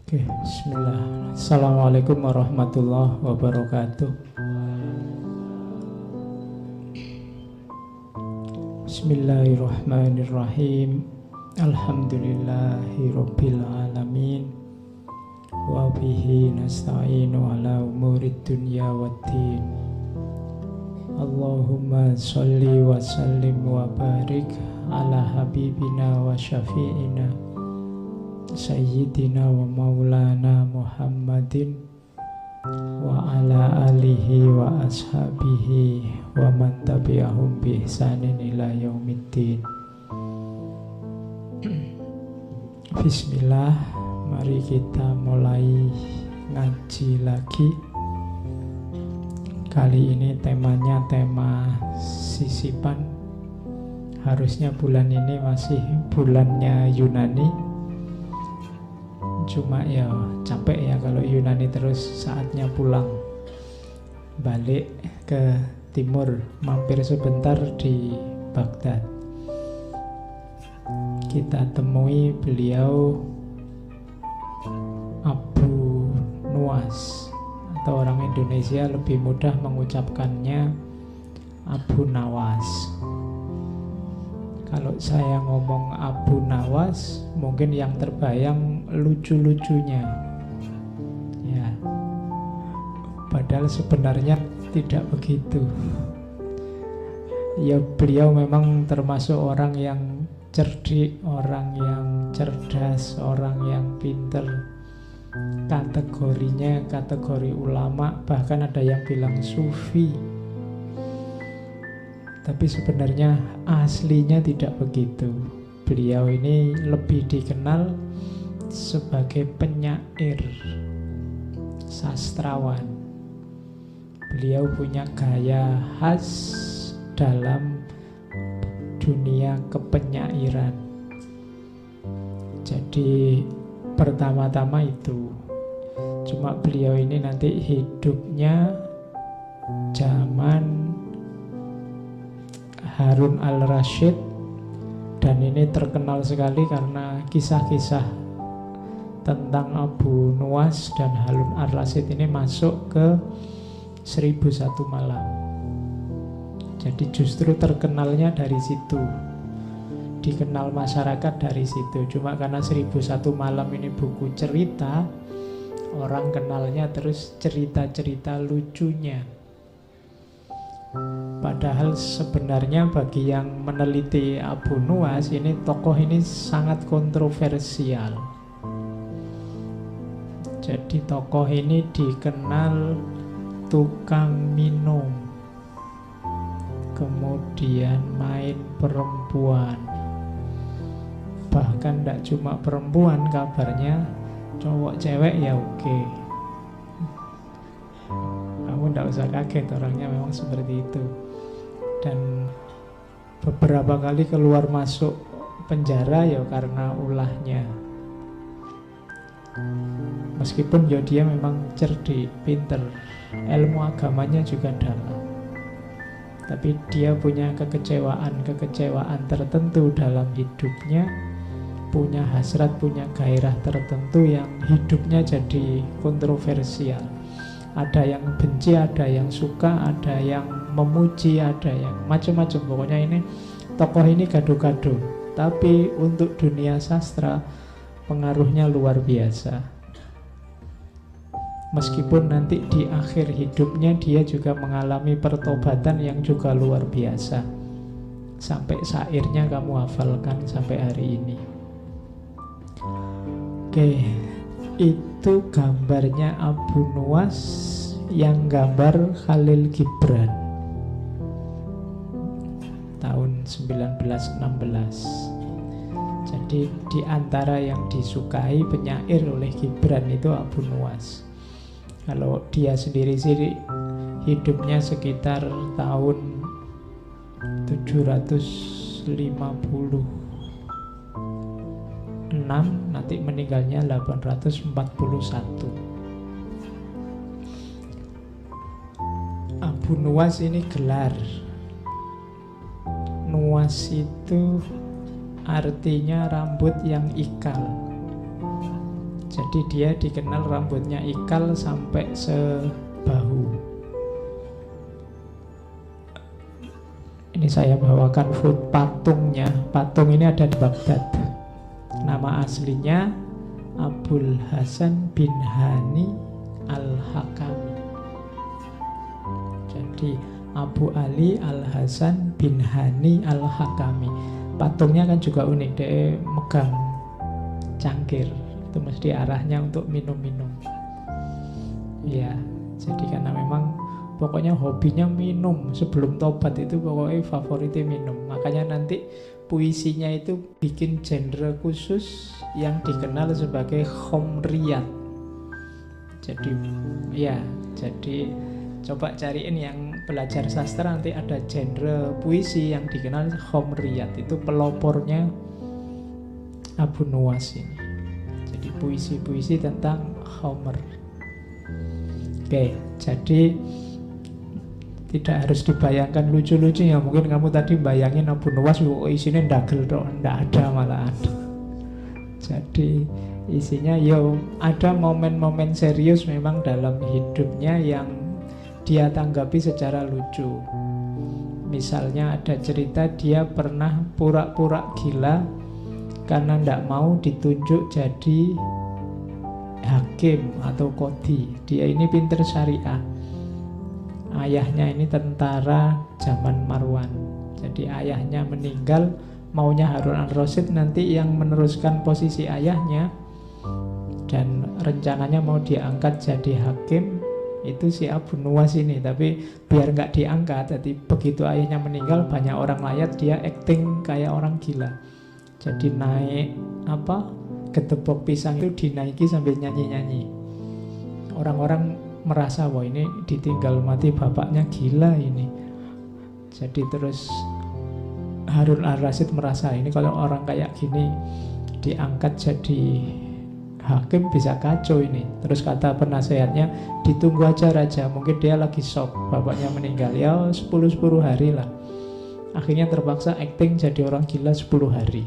Oke, bismillah. Assalamualaikum warahmatullahi wabarakatuh. Bismillahirrahmanirrahim. Alhamdulillahirabbil alamin. Wa bihi nasta'inu ala umurid dunya waddin. Allahumma sholli wa sallim wa barik ala habibina wa syafi'ina Sayyidina wa maulana Muhammadin wa ala alihi wa ashabihi wa man tabi'ahum bi ihsanin ila yaumiddin. Bismillah, mari kita mulai ngaji lagi. Kali ini temanya tema sisipan. Harusnya bulan ini masih bulannya Yunani. Cuma ya capek ya kalau Yunani terus, saatnya pulang balik ke timur, mampir sebentar di Baghdad. Kita temui beliau Abu Nuwas, atau orang Indonesia lebih mudah mengucapkannya Abu Nawas. Kalau saya ngomong Abu Nawas, mungkin yang terbayang lucu-lucunya. Ya. Padahal sebenarnya tidak begitu. Ya, beliau memang termasuk orang yang cerdik, orang yang cerdas, orang yang pinter. Kategorinya kategori ulama, bahkan ada yang bilang sufi. Tapi sebenarnya aslinya tidak begitu. Beliau ini lebih dikenal sebagai penyair, sastrawan. Beliau punya gaya khas dalam dunia kepenyairan. Jadi pertama-tama itu. Cuma beliau ini nanti hidupnya zaman Harun al-Rashid, dan ini terkenal sekali karena kisah-kisah tentang Abu Nuwas dan Harun al-Rashid ini masuk ke 1001 Malam. Jadi justru terkenalnya dari situ, dikenal masyarakat dari situ. Cuma karena 1001 Malam ini buku cerita, orang kenalnya terus cerita-cerita lucunya. Padahal sebenarnya bagi yang meneliti Abu Nuwas ini, tokoh ini sangat kontroversial. Jadi tokoh ini dikenal tukang minum, kemudian main perempuan. Bahkan tidak cuma perempuan, kabarnya cowok cewek ya oke. Kamu tidak usah kaget, orangnya memang seperti itu. Dan beberapa kali keluar masuk penjara ya karena ulahnya. Meskipun ya dia memang cerdik, pinter, ilmu agamanya juga dalam. Tapi dia punya kekecewaan tertentu dalam hidupnya, punya hasrat, punya gairah tertentu yang hidupnya jadi kontroversial. Ada yang benci, ada yang suka, ada yang memuji, ada yang macam-macam. Pokoknya ini tokoh ini gaduh-gaduh. Tapi untuk dunia sastra pengaruhnya luar biasa. Meskipun nanti di akhir hidupnya dia juga mengalami pertobatan yang juga luar biasa. Sampai syairnya kamu hafalkan sampai hari ini. Oke, itu gambarnya Abu Nuwas, yang gambar Khalil Gibran tahun 1916. Jadi di antara yang disukai penyair oleh Gibran itu Abu Nuwas. Kalau dia sendiri sih hidupnya sekitar tahun 750 nanti meninggalnya 841. Abu Nuwas ini gelar. Nuwas itu artinya rambut yang ikal. Jadi dia dikenal rambutnya ikal sampai sebahu. Ini saya bawakan foto patungnya. Patung ini ada di Baghdad. Nama aslinya Abul Hasan bin Hani Al-Hakami. Jadi Abu Ali Al-Hasan bin Hani Al-Hakami. Patungnya kan juga unik, dia megang cangkir. Itu mesti arahnya untuk minum-minum. Ya, jadi karena memang pokoknya hobinya minum. Sebelum tobat itu pokoknya favoritnya minum. Makanya nanti puisinya itu bikin genre khusus yang dikenal sebagai khomriyat. Jadi ya, jadi coba cariin yang belajar sastra, nanti ada genre puisi yang dikenal khomriyat. Itu pelopornya Abu Nuwas ini. Jadi puisi-puisi tentang khomer. Oke, jadi tidak harus dibayangkan lucu-lucu ya. Mungkin kamu tadi bayangin Abu Nuwas isinya ndagel dong, ndak ada malahan. Jadi isinya ada momen-momen serius memang dalam hidupnya yang dia tanggapi secara lucu. Misalnya ada cerita dia pernah pura-pura gila karena ndak mau ditunjuk jadi hakim atau qadhi. Dia ini pinter syariah. Ayahnya ini tentara zaman Marwan. Jadi ayahnya meninggal, maunya Harun al-Rasyid nanti yang meneruskan posisi ayahnya, dan rencananya mau diangkat jadi hakim itu si Abu Nuwas ini. Tapi biar nggak diangkat, jadi begitu ayahnya meninggal banyak orang layat, dia acting kayak orang gila. Jadi naik gedebok pisang itu dinaiki sambil nyanyi-nyanyi. Orang-orang merasa wah ini ditinggal mati bapaknya gila ini. Jadi terus Harun al-Rasyid merasa ini kalau orang kayak gini diangkat jadi hakim bisa kacau ini. Terus kata penasehatnya, ditunggu aja raja, mungkin dia lagi shock bapaknya meninggal, ya 10 hari lah. Akhirnya terpaksa acting jadi orang gila 10 hari.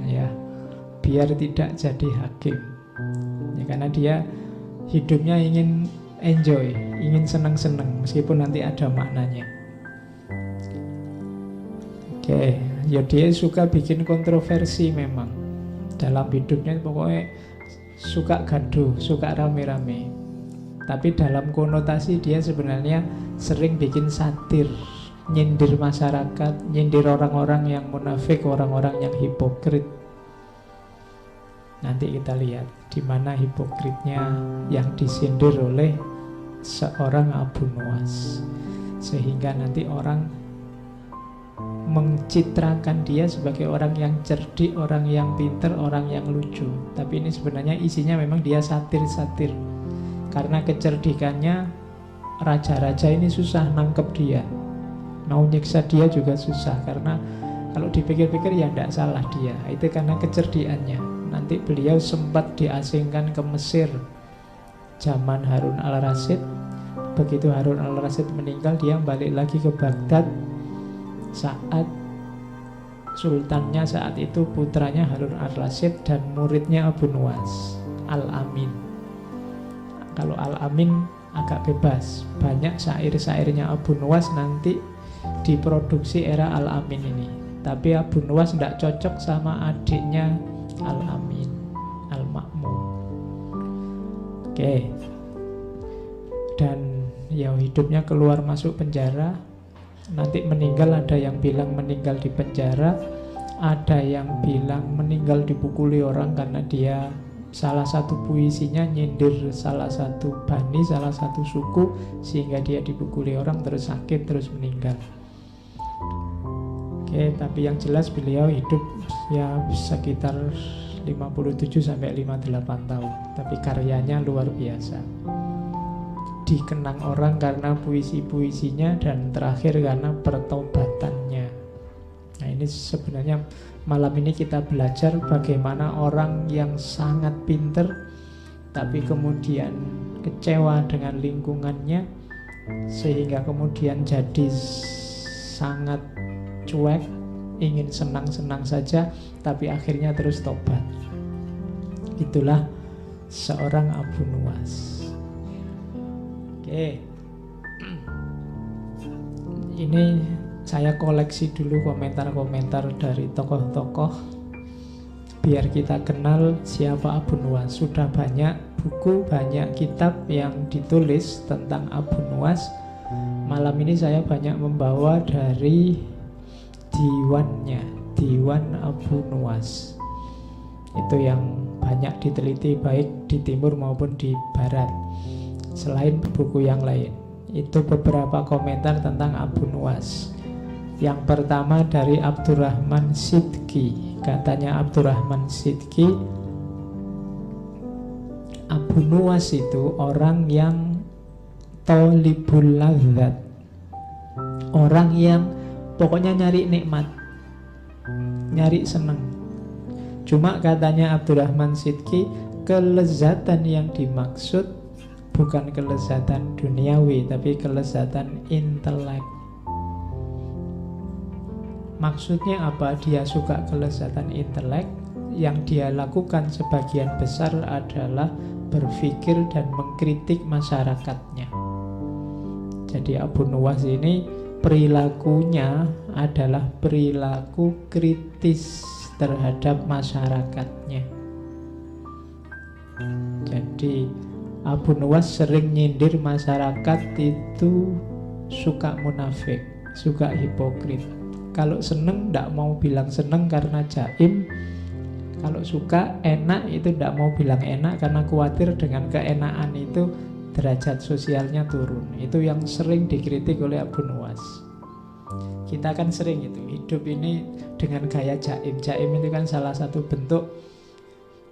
Ya, biar tidak jadi hakim. Ya, karena dia hidupnya ingin enjoy, ingin senang-senang meskipun nanti ada maknanya. Oke, ya dia suka bikin kontroversi memang dalam hidupnya, pokoknya suka gaduh, suka rame-rame. Tapi dalam konotasi dia sebenarnya sering bikin satir, nyindir masyarakat, nyindir orang-orang yang munafik, orang-orang yang hipokrit. Nanti kita lihat di mana hipokritnya yang disindir oleh seorang Abu Nuwas, sehingga nanti orang mencitrakan dia sebagai orang yang cerdik, orang yang pinter, orang yang lucu. Tapi ini sebenarnya isinya memang dia satir-satir. Karena kecerdikannya, raja-raja ini susah nangkep dia, mau nyiksa dia juga susah. Karena kalau dipikir-pikir ya tidak salah dia, itu karena kecerdikannya. Nanti beliau sempat diasingkan ke Mesir zaman Harun al-Rasyid. Begitu Harun al-Rasyid meninggal, dia balik lagi ke Baghdad saat sultannya saat itu putranya Harun al-Rasyid dan muridnya Abu Nuwas, Al-Amin. Kalau Al-Amin agak bebas, banyak syair-syairnya Abu Nuwas nanti diproduksi era Al-Amin ini. Tapi Abu Nuwas tidak cocok sama adiknya Al-Amin, Al-Ma'mun. Oke. Dan ya hidupnya keluar masuk penjara. Nanti meninggal, ada yang bilang meninggal di penjara, ada yang bilang meninggal dipukuli orang karena dia salah satu puisinya nyindir salah satu bani, salah satu suku, sehingga dia dipukuli orang terus sakit terus meninggal. Oke, tapi yang jelas beliau hidup ya sekitar 57-58 tahun. Tapi karyanya luar biasa. Dikenang orang karena puisi-puisinya, dan terakhir karena pertobatannya. Nah, ini sebenarnya malam ini kita belajar bagaimana orang yang sangat pinter tapi kemudian kecewa dengan lingkungannya, sehingga kemudian jadi sangat cuek, ingin senang-senang saja, tapi akhirnya terus tobat. Itulah seorang Abu Nuwas. Oke. Ini saya koleksi dulu komentar-komentar dari tokoh-tokoh biar kita kenal siapa Abu Nuwas. Sudah banyak buku, banyak kitab yang ditulis tentang Abu Nuwas. Malam ini saya banyak membawa dari diwannya, Diwan Abu Nuwas. Itu yang banyak diteliti baik di timur maupun di barat, selain buku yang lain. Itu beberapa komentar tentang Abu Nuwas. Yang pertama dari Abdurrahman Sidki. Katanya Abdurrahman Sidki, Abu Nuwas itu orang yang tolibul ladzat, orang yang pokoknya nyari nikmat, nyari seneng. Cuma katanya Abdurrahman Sidki, kelezatan yang dimaksud bukan kelezatan duniawi, tapi kelezatan intelek. Maksudnya apa? Dia suka kelezatan intelek. Yang dia lakukan sebagian besar adalah berpikir dan mengkritik masyarakatnya. Jadi Abu Nuwas ini perilakunya adalah perilaku kritis terhadap masyarakatnya. Jadi Abu Nuwas sering nyindir masyarakat itu suka munafik, suka hipokrit. Kalau seneng tidak mau bilang seneng karena jaim. Kalau suka enak itu tidak mau bilang enak karena khawatir dengan keenakan itu derajat sosialnya turun. Itu yang sering dikritik oleh Abu Nuwas. Kita kan sering itu hidup ini dengan gaya jaim. Jaim itu kan salah satu bentuk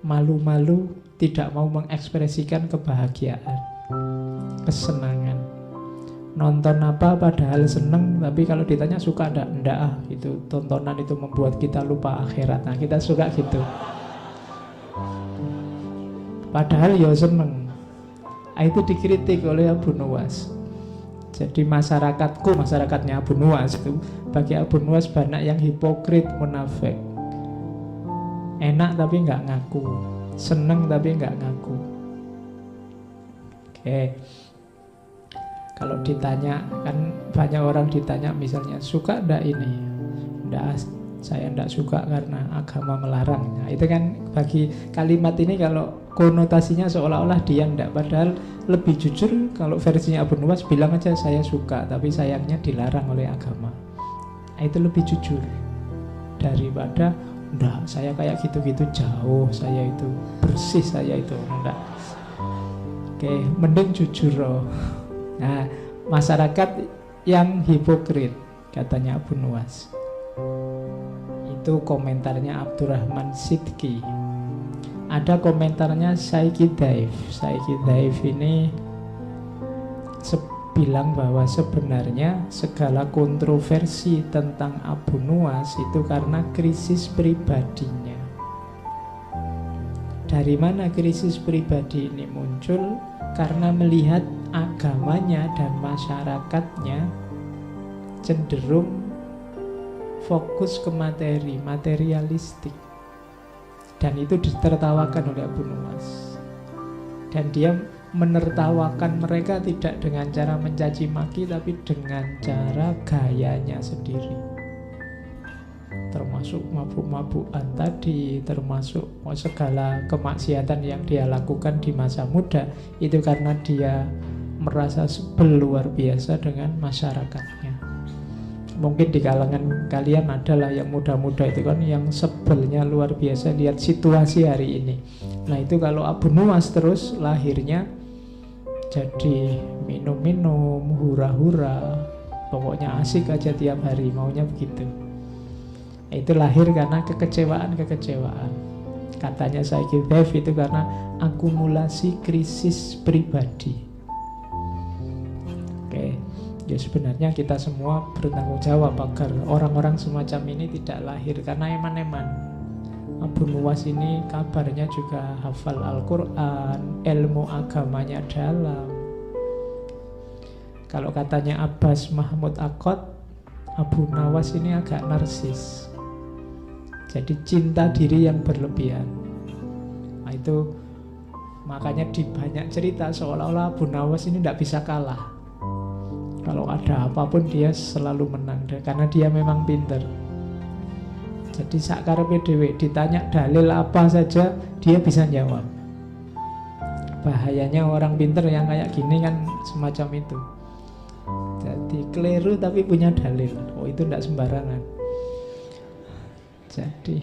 malu-malu, tidak mau mengekspresikan kebahagiaan, kesenangan. Nonton apa padahal seneng, tapi kalau ditanya suka enggak, itu tontonan itu membuat kita lupa akhirat. Nah, kita suka gitu. Padahal ya seneng. Itu dikritik oleh Abu Nuwas. Jadi masyarakatnya Abu Nuwas itu, bagi Abu Nuwas banyak yang hipokrit, munafik. Enak tapi nggak ngaku, seneng tapi nggak ngaku. Oke. Kalau ditanya, kan banyak orang ditanya misalnya, suka enggak ini? Enggak, saya enggak suka karena agama melarang. Nah, itu kan bagi kalimat ini kalau konotasinya seolah-olah dia enggak. Padahal lebih jujur kalau versinya Abu Nuwas bilang aja saya suka, tapi sayangnya dilarang oleh agama. Nah, itu lebih jujur daripada enggak, saya kayak gitu-gitu jauh, saya itu bersih, saya itu enggak. Oke, mending jujur loh. Nah, masyarakat yang hipokrit katanya Abu Nuwas. Itu komentarnya Abdurrahman Sidki. Ada komentarnya Saiki Daif. Saiki Daif ini bilang bahwa sebenarnya segala kontroversi tentang Abu Nuwas itu karena krisis pribadinya. Dari mana krisis pribadi ini muncul? Karena melihat agamanya dan masyarakatnya cenderung fokus ke materi, materialistik. Dan itu ditertawakan oleh Abu Nuwas. Dan dia menertawakan mereka tidak dengan cara mencaci maki, tapi dengan cara gayanya sendiri. Termasuk mabuk-mabukan tadi, termasuk segala kemaksiatan yang dia lakukan di masa muda. Itu karena dia merasa sebel luar biasa dengan masyarakatnya. Mungkin di kalangan kalian adalah yang muda-muda itu kan yang sebelnya luar biasa lihat situasi hari ini. Nah, itu kalau Abu Nuwas terus lahirnya jadi minum-minum, hura-hura, pokoknya asik aja tiap hari, maunya begitu. Itu lahir karena kekecewaan. Katanya Saiki Daif itu karena akumulasi krisis pribadi. Oke, ya sebenarnya kita semua bertanggung jawab agar orang-orang semacam ini tidak lahir karena eman-eman. Abu Nuwas ini kabarnya juga hafal Al-Quran, ilmu agamanya dalam. Kalau katanya Abbas Mahmud Aqad, Abu Nuwas ini agak narsis. Jadi cinta diri yang berlebihan. Nah, itu makanya di banyak cerita seolah-olah Abu Nawas ini tidak bisa kalah. Kalau ada apapun dia selalu menang karena dia memang pinter. Jadi sakarepe dhewe ditanya dalil apa saja dia bisa jawab. Bahayanya orang pinter yang kayak gini kan semacam itu. Jadi keliru tapi punya dalil. Oh, itu tidak sembarangan. Jadi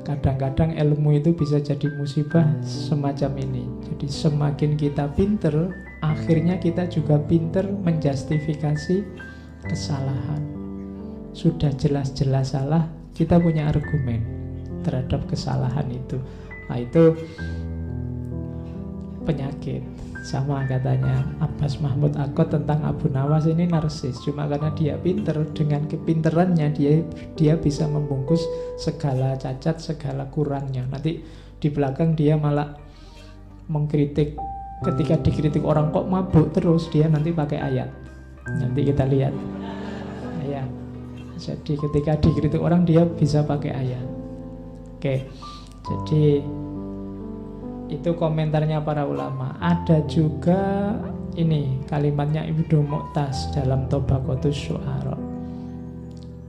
kadang-kadang ilmu itu bisa jadi musibah semacam ini. Jadi semakin kita pinter, akhirnya kita juga pinter menjustifikasi kesalahan. Sudah jelas-jelas salah, kita punya argumen terhadap kesalahan itu. Nah, itu penyakit. Sama katanya Abbas Mahmud Akkad tentang Abu Nawas ini narsis. Cuma karena dia pinter, dengan kepinterannya dia bisa membungkus segala cacat, segala kurangnya. Nanti di belakang dia malah mengkritik. Ketika dikritik orang kok mabuk terus, dia nanti pakai ayat. Nanti kita lihat. Ya. Jadi ketika dikritik orang dia bisa pakai ayat. Oke. Jadi itu komentarnya para ulama. Ada juga ini kalimatnya Ibnu Mu'taz dalam Tabaqatus Syu'ara.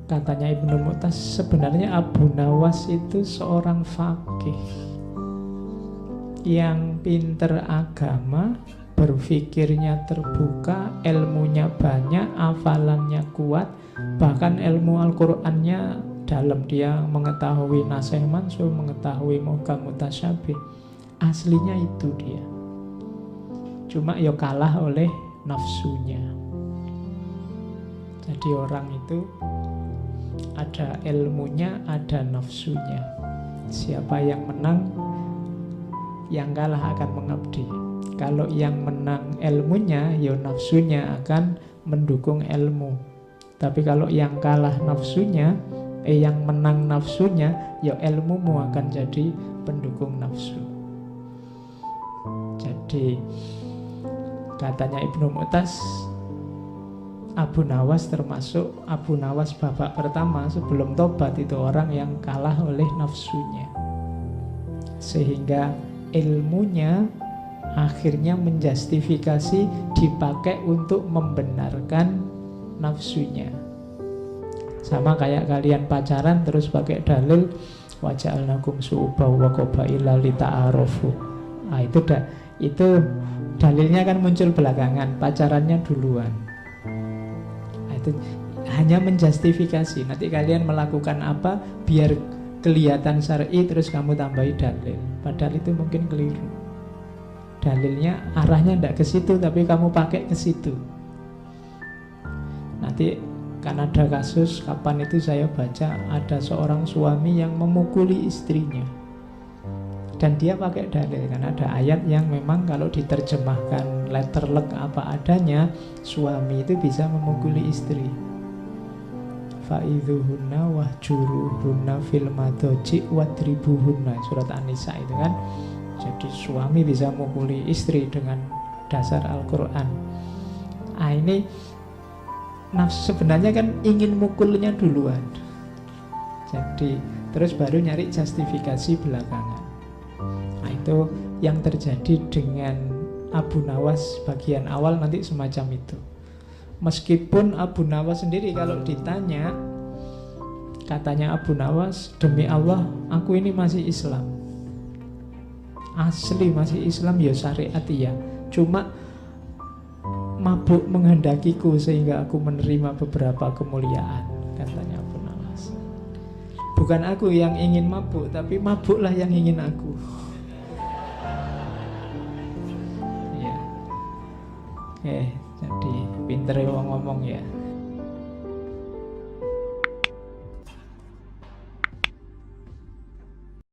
Katanya Ibnu Mu'taz, sebenarnya Abu Nawas itu seorang faqih yang pinter agama, berpikirnya terbuka, ilmunya banyak, hafalannya kuat, bahkan ilmu Al-Qur'annya dalam. Dia mengetahui nasih mansukh, mengetahui muhkam mutasyabih. Aslinya itu dia. Cuma ya kalah oleh nafsunya. Jadi orang itu ada ilmunya, ada nafsunya. Siapa yang menang, yang kalah akan mengabdi. Kalau yang menang ilmunya, ya nafsunya akan mendukung ilmu. Tapi kalau yang kalah nafsunya, yang menang nafsunya, ya ilmumu akan jadi pendukung nafsu. Jadi katanya Ibnu Mu'taz, Abu Nawas termasuk Abu Nawas babak pertama sebelum tobat itu orang yang kalah oleh nafsunya, sehingga ilmunya akhirnya menjustifikasi dipakai untuk membenarkan nafsunya. Sama kayak kalian pacaran terus pakai dalil waja'alnakum syu'uban wa qabaila lita'arafu. Nah, itu dalilnya kan muncul belakangan, pacarannya duluan. Nah, itu hanya menjustifikasi. Nanti kalian melakukan apa biar kelihatan syar'i, terus kamu tambahi dalil. Padahal itu mungkin keliru. Dalilnya arahnya tidak ke situ, tapi kamu pakai ke situ. Nanti kan ada kasus, kapan itu saya baca, ada seorang suami yang memukuli istrinya. Dan dia pakai dalil, karena ada ayat yang memang kalau diterjemahkan letterlek apa adanya, suami itu bisa memukuli istri. Fa'idhuhunna wahjuruhunna fil madoji wadribuhunna, surat An-Nisa itu kan. Jadi suami bisa memukuli istri dengan dasar Al-Quran. Nah, ini nafsu sebenarnya kan ingin mukulnya duluan. Jadi terus baru nyari justifikasi belakangan. Nah, itu yang terjadi dengan Abu Nawas bagian awal nanti semacam itu. Meskipun Abu Nawas sendiri kalau ditanya, katanya Abu Nawas, demi Allah aku ini masih Islam, asli masih Islam ya syariat ya, cuma mabuk menghendakiku sehingga aku menerima beberapa kemuliaan, katanya Abu Nawas. Bukan aku yang ingin mabuk, tapi mabuklah yang ingin aku. Ya. Jadi pinter wong ngomong ya.